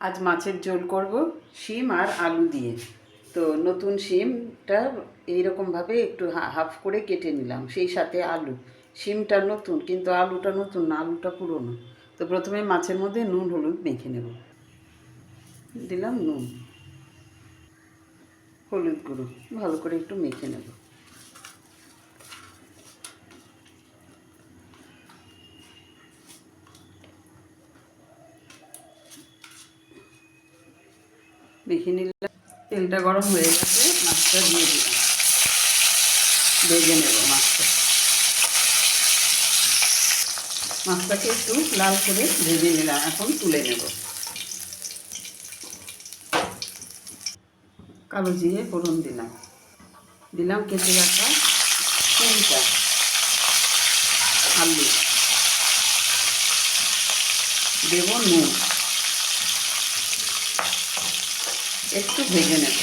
আজ মাছের ঝোল করব শিম আর আলু দিয়ে। তো নতুন শিমটা এইরকমভাবে একটু হাফ করে কেটে নিলাম, সেই সাথে আলু। শিমটা নতুন কিন্তু আলুটা নতুন না, আলুটা পুরনো। তো প্রথমে মাছের মধ্যে নুন হলুদ মেখে নেব। দিলাম নুন, হলুদ গুঁড়ো, ভালো করে একটু মেখে নেব। মেখে নিলাম। তেলটা গরম হয়ে গেছে, মাছটা দিয়ে দিলাম, ভেজে নেব মাছটা। মাছটাকে একটু লাল করে ভেজে নিলাম, এখন তুলে নেব। কালো জিরে ফোড়ন দিলাম, দিলাম কেটে রাখা শিমটা, আলু, দেব নুন, একটু ভেজে নেব।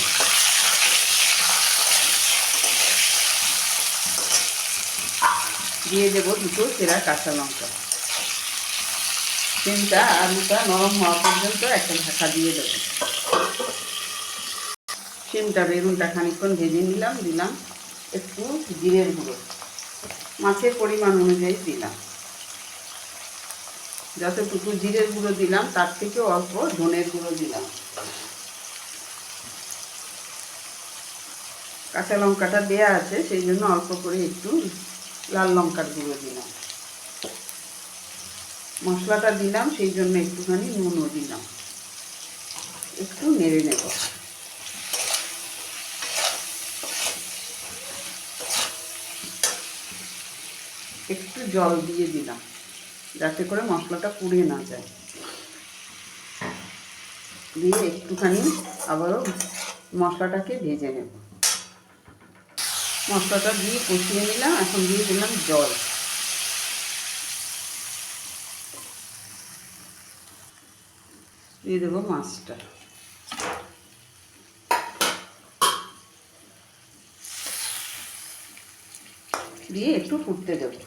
দিয়ে দেবো দুটো চেরা কাঁচা লঙ্কা। শিমটা আলুটা নরম হওয়া পর্যন্ত একটা ঢাকা দিয়ে দেবো। শিমটা বেগুনটা খানিকক্ষণ ভেজে নিলাম, দিলাম একটু জিরের গুঁড়ো, মাছের পরিমাণ অনুযায়ী দিলাম। যতটুকু জিরের গুঁড়ো দিলাম তার থেকে অল্প ধনের গুঁড়ো দিলাম। কাঁচা লঙ্কাটা দেয়া আছে সেই জন্য অল্প করে একটু লাল লঙ্কার গুঁড়ো দিলাম। মশলাটা দিলাম সেই জন্য একটুখানি নুনও দিলাম। একটু নেড়ে নেব। একটু জল দিয়ে দিলাম যাতে করে মশলাটা পুড়ে না যায়। দিয়ে একটুখানি আবারও মশলাটাকে ভেজে নেব। মশলাটা দিয়ে কষিয়ে নিলাম, এখন দিয়ে দিলাম জল। দিয়ে দেবো মাছটা, দিয়ে একটু ফুটতে দেবো।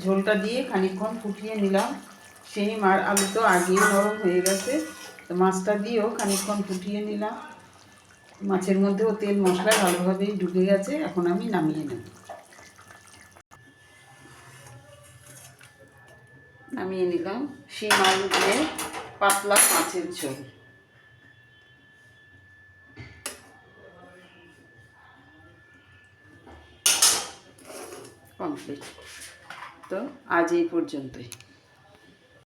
ঝোলটা দিয়ে খানিকক্ষণ ফুটিয়ে নিলাম। শিম আর আলু তো আগেই নরম হয়ে গেছে, তো মাছটা দিয়েও খানিকক্ষণ ফুটিয়ে নিলাম। মাছের মধ্যেও তেল মশলা ভালোভাবেই ঢুকে গেছে, এখন আমি নামিয়ে নেব। নামিয়ে নিলাম শিম আলু দিয়ে পাতলা মাছের ঝোল কমপ্লিট। তো আজ এই পর্যন্তই।